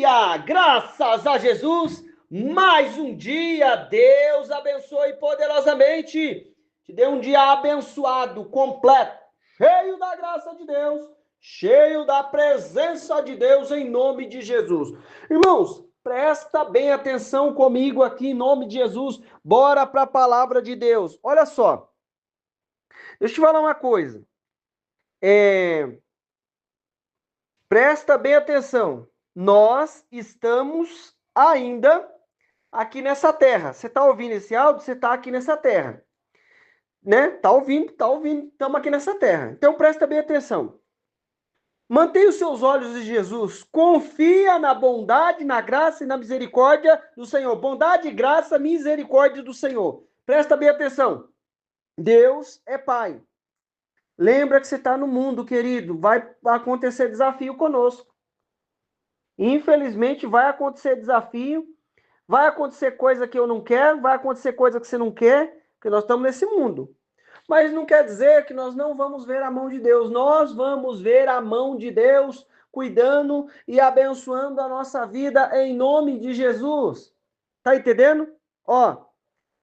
Aleluia! Graças a Jesus! Mais um dia, Deus abençoe poderosamente. Te dê um dia abençoado, completo, cheio da graça de Deus, cheio da presença de Deus em nome de Jesus. Irmãos, presta bem atenção comigo aqui em nome de Jesus. Bora para a palavra de Deus. Olha só, deixa eu te falar uma coisa. Presta bem atenção. Nós estamos ainda aqui nessa terra. Você está ouvindo esse áudio? Você está aqui nessa terra. Né? Tá ouvindo, estamos aqui nessa terra. Então presta bem atenção. Mantenha os seus olhos em Jesus. Confia na bondade, na graça e na misericórdia do Senhor. Bondade, graça, misericórdia do Senhor. Presta bem atenção. Deus é Pai. Lembra que você está no mundo, querido. Vai acontecer desafio conosco. Infelizmente, vai acontecer desafio. Vai acontecer coisa que eu não quero. Vai acontecer coisa que você não quer. Porque nós estamos nesse mundo. Mas não quer dizer que nós não vamos ver a mão de Deus. Nós vamos ver a mão de Deus cuidando e abençoando a nossa vida em nome de Jesus. Tá entendendo? Ó,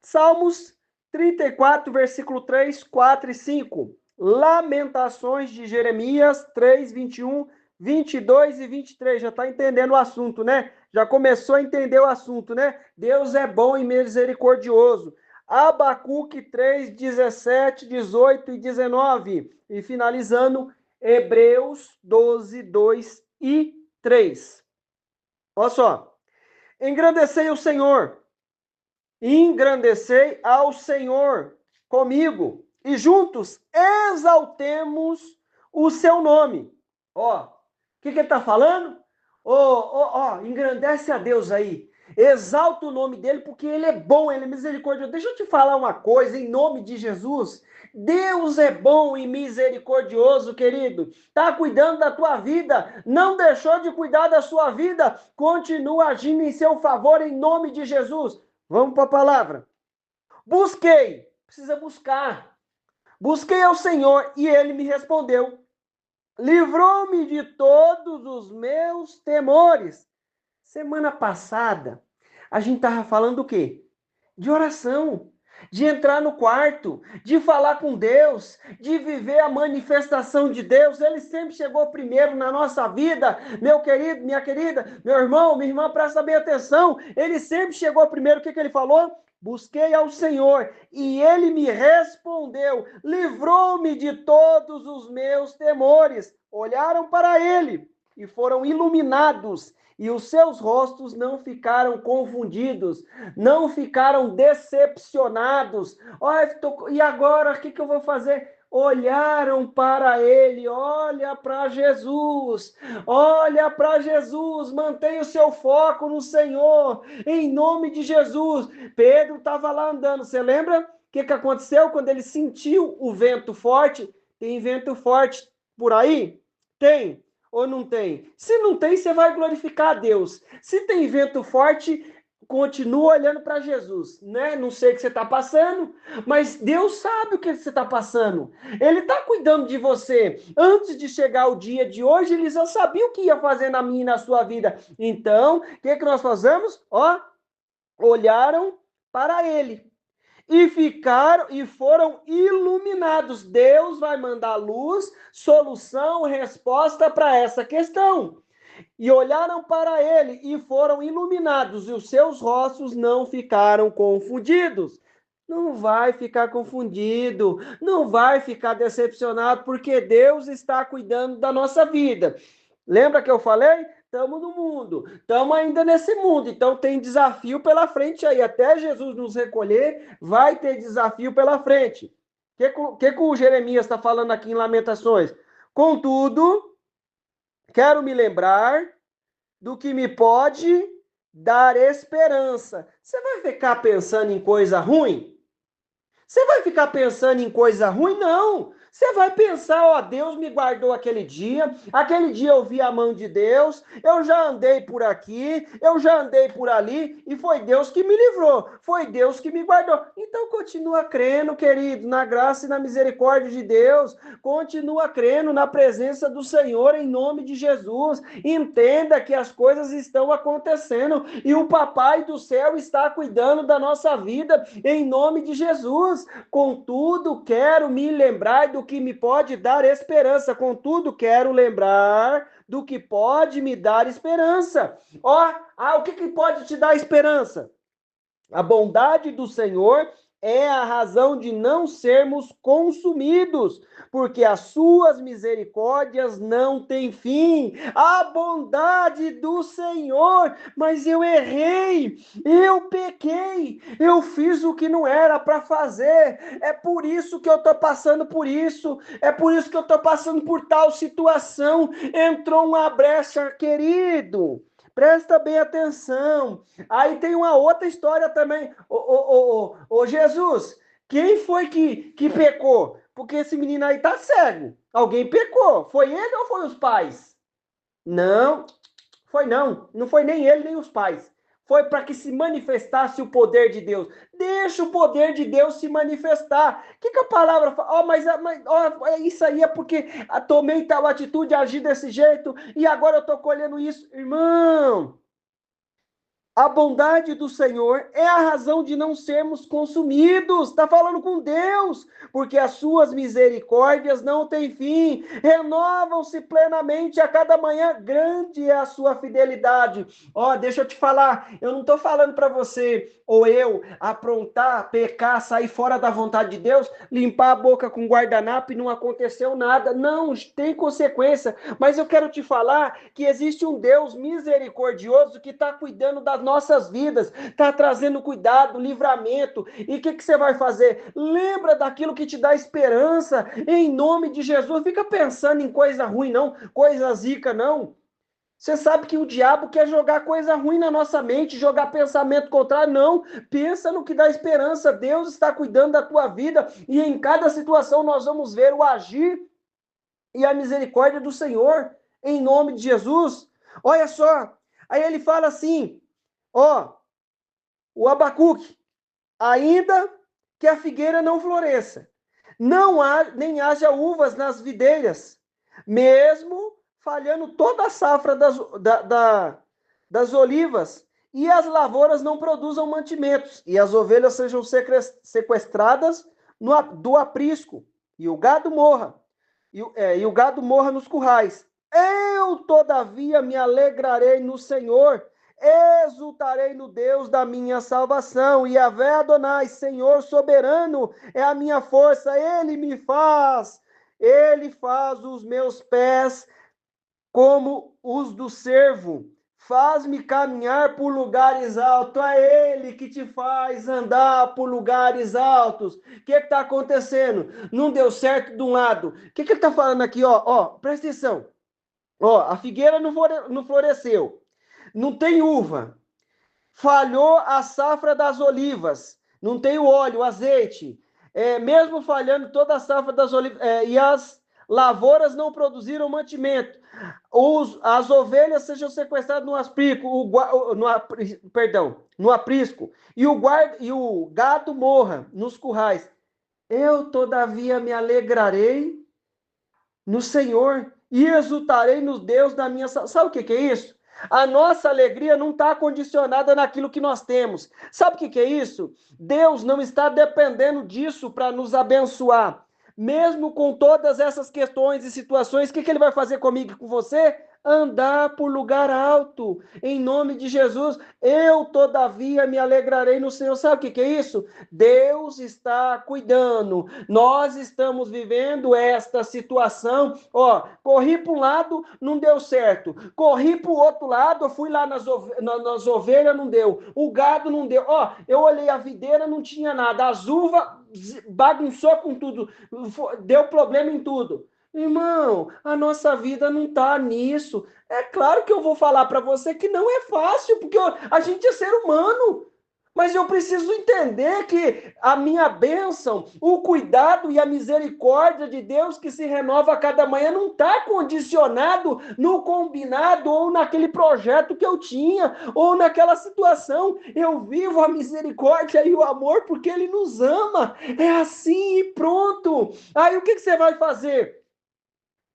Salmos 34, versículo 3, 4 e 5. Lamentações de Jeremias 3, 21, 22 e 23. Já está entendendo o assunto, né? Já começou a entender o assunto, né? Deus é bom e misericordioso. Abacuque 3, 17, 18 e 19. E finalizando, Hebreus 12, 2 e 3. Olha só. Engrandecei o Senhor. Engrandecei ao Senhor comigo. E juntos exaltemos o seu nome. Ó, o que ele está falando? Engrandece a Deus aí. Exalta o nome dele, porque ele é bom, ele é misericordioso. Deixa eu te falar uma coisa, em nome de Jesus. Deus é bom e misericordioso, querido. Está cuidando da tua vida. Não deixou de cuidar da sua vida. Continua agindo em seu favor, em nome de Jesus. Vamos para a palavra. Busquei. Precisa buscar. Busquei ao Senhor e ele me respondeu. Livrou-me de todos os meus temores. Semana passada, a gente estava falando do quê? De oração, de entrar no quarto, de falar com Deus, de viver a manifestação de Deus. Ele sempre chegou primeiro na nossa vida, meu querido, minha querida, meu irmão, minha irmã, presta bem atenção. Ele sempre chegou primeiro. O que ele falou? Busquei ao Senhor e ele me respondeu, livrou-me de todos os meus temores. Olharam para ele e foram iluminados, e os seus rostos não ficaram confundidos, não ficaram decepcionados. E agora o que eu vou fazer? Olharam para ele, olha para Jesus, mantenha o seu foco no Senhor, em nome de Jesus. Pedro estava lá andando, você lembra? O que aconteceu quando ele sentiu o vento forte? Tem vento forte por aí? Tem ou não tem? Se não tem, você vai glorificar a Deus. Se tem vento forte, continua olhando para Jesus, né? Não sei o que você está passando, mas Deus sabe o que você está passando. Ele está cuidando de você. Antes de chegar o dia de hoje, ele já sabia o que ia fazer na minha e na sua vida. Então, o que nós fazemos? Olharam para ele e foram iluminados. Deus vai mandar luz, solução, resposta para essa questão. E olharam para ele e foram iluminados, e os seus rostos não ficaram confundidos. Não vai ficar confundido, não vai ficar decepcionado, porque Deus está cuidando da nossa vida. Lembra que eu falei? Estamos no mundo, estamos ainda nesse mundo, então tem desafio pela frente aí, até Jesus nos recolher, vai ter desafio pela frente. O que o Jeremias está falando aqui em Lamentações? Contudo, quero me lembrar do que me pode dar esperança. Você vai ficar pensando em coisa ruim? Você vai ficar pensando em coisa ruim? Não! Você vai pensar, ó, Deus me guardou aquele dia eu vi a mão de Deus, eu já andei por aqui, eu já andei por ali, e foi Deus que me livrou, foi Deus que me guardou. Então continua crendo, querido, na graça e na misericórdia de Deus, continua crendo na presença do Senhor em nome de Jesus. Entenda que as coisas estão acontecendo e o Papai do céu está cuidando da nossa vida em nome de Jesus. Contudo, quero me lembrar do que me pode dar esperança. Contudo, quero lembrar do que pode me dar esperança. Ó, o que pode te dar esperança? A bondade do Senhor é a razão de não sermos consumidos, porque as suas misericórdias não têm fim. A bondade do Senhor, mas eu errei, eu pequei, eu fiz o que não era para fazer. É por isso que eu estou passando por isso, é por isso que eu estou passando por tal situação. Entrou uma brecha, querido. Presta bem atenção. Aí tem uma outra história também. Ô Jesus, quem foi que pecou? Porque esse menino aí tá cego. Alguém pecou. Foi ele ou foi os pais? Não, foi não. Não foi nem ele nem os pais. Foi para que se manifestasse o poder de Deus. Deixa o poder de Deus se manifestar. O que a palavra fala? Isso aí é porque tomei tal atitude, agi desse jeito, e agora eu estou colhendo isso. Irmão, a bondade do Senhor é a razão de não sermos consumidos. Está falando com Deus, porque as suas misericórdias não têm fim, renovam-se plenamente a cada manhã. Grande é a sua fidelidade. Ó, deixa eu te falar, eu não estou falando para você ou eu aprontar, pecar, sair fora da vontade de Deus, limpar a boca com guardanapo e não aconteceu nada. Não, tem consequência. Mas eu quero te falar que existe um Deus misericordioso que está cuidando das nossas vidas, está trazendo cuidado, livramento. E o que você vai fazer? Lembra daquilo que te dá esperança, em nome de Jesus. Fica pensando em coisa ruim, não, coisa zica, não. Você sabe que o diabo quer jogar coisa ruim na nossa mente, jogar pensamento contrário. Não, pensa no que dá esperança. Deus está cuidando da tua vida e em cada situação nós vamos ver o agir e a misericórdia do Senhor, em nome de Jesus. Olha só, aí ele fala assim, ó, o Abacuque, ainda que a figueira não floresça, não há, nem haja uvas nas videiras, mesmo falhando toda a safra das olivas, e as lavouras não produzam mantimentos, e as ovelhas sejam sequestradas do aprisco, e o gado morra, e o gado morra nos currais. Eu, todavia, me alegrarei no Senhor, exultarei no Deus da minha salvação. Yahvé Adonai, Senhor soberano, é a minha força. Ele faz os meus pés como os do servo. Faz-me caminhar por lugares altos. É Ele que te faz andar por lugares altos. O que está acontecendo? Não deu certo de um lado. O que ele está falando aqui? Presta atenção. Ó, a figueira não floresceu. Não tem uva. Falhou a safra das olivas. Não tem o óleo, o azeite. Mesmo falhando toda a safra das olivas. E as lavouras não produziram mantimento. As ovelhas sejam sequestradas no no aprisco. E o gado morra nos currais. Eu, todavia, me alegrarei no Senhor e exultarei no Deus da minha salvação. Sabe o que é isso? A nossa alegria não está condicionada naquilo que nós temos. Sabe o que é isso? Deus não está dependendo disso para nos abençoar. Mesmo com todas essas questões e situações, o que ele vai fazer comigo e com você? Andar por lugar alto, em nome de Jesus. Eu, todavia, me alegrarei no Senhor. Sabe o que é isso? Deus está cuidando. Nós estamos vivendo esta situação. Corri para um lado, não deu certo. Corri para o outro lado, eu fui lá nas ovelhas, não deu. O gado não deu. Eu olhei a videira, não tinha nada. As uvas bagunçou com tudo. Deu problema em tudo. Irmão, a nossa vida não está nisso. É claro que eu vou falar para você que não é fácil, porque a gente é ser humano. Mas eu preciso entender que a minha bênção, o cuidado e a misericórdia de Deus que se renova a cada manhã não está condicionado no combinado ou naquele projeto que eu tinha, ou naquela situação. Eu vivo a misericórdia e o amor porque Ele nos ama. É assim e pronto. Aí o que você vai fazer?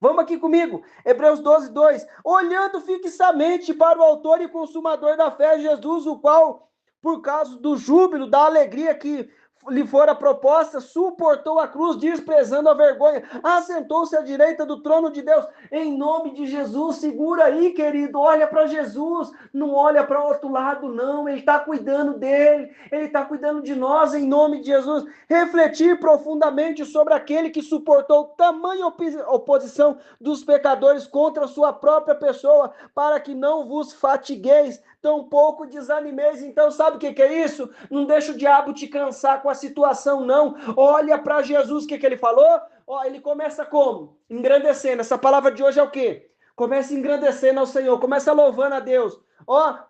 Vamos aqui comigo, Hebreus 12, 2. Olhando fixamente para o autor e consumador da fé, Jesus, o qual, por causa do júbilo, da alegria que lhe fora proposta, suportou a cruz, desprezando a vergonha, assentou-se à direita do trono de Deus. Em nome de Jesus, segura aí, querido, olha para Jesus, não olha para o outro lado, não. Ele está cuidando dele, Ele está cuidando de nós, em nome de Jesus. Refletir profundamente sobre aquele que suportou tamanha oposição dos pecadores contra a sua própria pessoa, para que não vos fatigueis, tampouco desanimeis. Então, sabe o que é isso? Não deixa o diabo te cansar com a situação, não. Olha para Jesus, o que ele falou? Ele começa como? Engrandecendo. Essa palavra de hoje é o quê? Começa engrandecendo ao Senhor, começa louvando a Deus.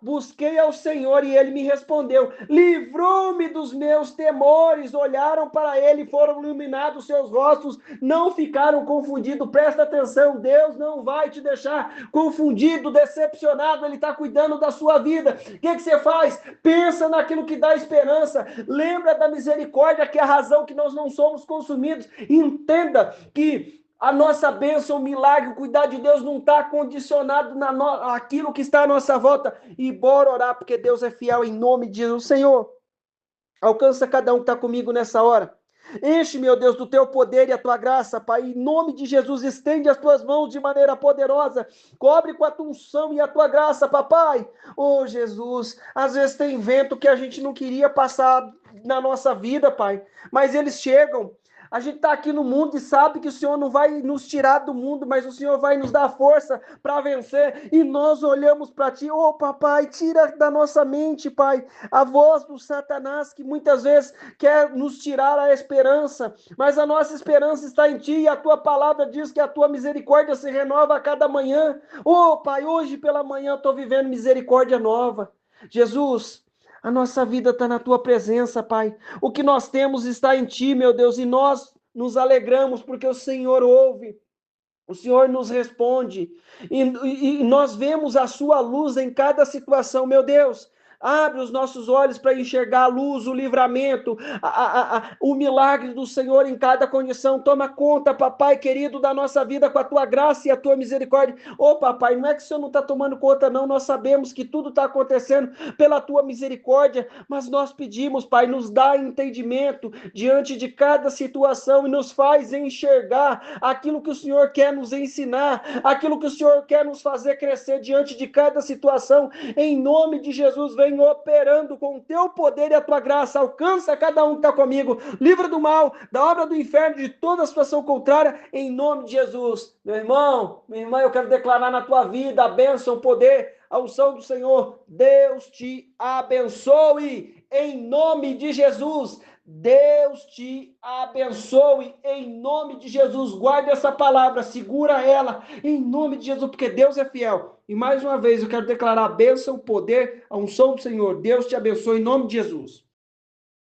Busquei ao Senhor e Ele me respondeu, livrou-me dos meus temores. Olharam para Ele, foram iluminados seus rostos, não ficaram confundidos. Presta atenção, Deus não vai te deixar confundido, decepcionado. Ele está cuidando da sua vida. O que você faz? Pensa naquilo que dá esperança, lembra da misericórdia, que é a razão que nós não somos consumidos. Entenda que a nossa bênção, o milagre, o cuidar de Deus não está condicionado naquilo que está à nossa volta. E bora orar, porque Deus é fiel, em nome de Jesus. Senhor, alcança cada um que está comigo nessa hora. Enche, meu Deus, do teu poder e a tua graça, Pai. Em nome de Jesus, estende as tuas mãos de maneira poderosa. Cobre com a tua unção e a tua graça, papai. Jesus, às vezes tem vento que a gente não queria passar na nossa vida, Pai. Mas eles chegam. A gente está aqui no mundo e sabe que o Senhor não vai nos tirar do mundo, mas o Senhor vai nos dar força para vencer. E nós olhamos para Ti, papai, tira da nossa mente, Pai, a voz do Satanás que muitas vezes quer nos tirar a esperança, mas a nossa esperança está em Ti e a Tua palavra diz que a Tua misericórdia se renova a cada manhã. Pai, hoje pela manhã eu estou vivendo misericórdia nova. Jesus, a nossa vida está na Tua presença, Pai. O que nós temos está em Ti, meu Deus, e nós nos alegramos porque o Senhor ouve, o Senhor nos responde, e nós vemos a Sua luz em cada situação, meu Deus. Abre os nossos olhos para enxergar a luz, o livramento, o milagre do Senhor em cada condição. Toma conta, papai querido, da nossa vida com a tua graça e a tua misericórdia. Papai, não é que o Senhor não está tomando conta, não. Nós sabemos que tudo está acontecendo pela tua misericórdia, mas nós pedimos, Pai, nos dá entendimento diante de cada situação e nos faz enxergar aquilo que o Senhor quer nos ensinar, aquilo que o Senhor quer nos fazer crescer diante de cada situação. Em nome de Jesus, vem operando com o teu poder e a tua graça. Alcança cada um que está comigo, livra do mal, da obra do inferno, de toda a situação contrária, em nome de Jesus. Meu irmão, minha irmã, eu quero declarar na tua vida a bênção, o poder, a unção do Senhor. Deus te abençoe em nome de Jesus. Deus te abençoe em nome de Jesus. Guarde essa palavra, segura ela em nome de Jesus, porque Deus é fiel. E mais uma vez eu quero declarar a bênção, o poder, a unção do Senhor. Deus te abençoe em nome de Jesus.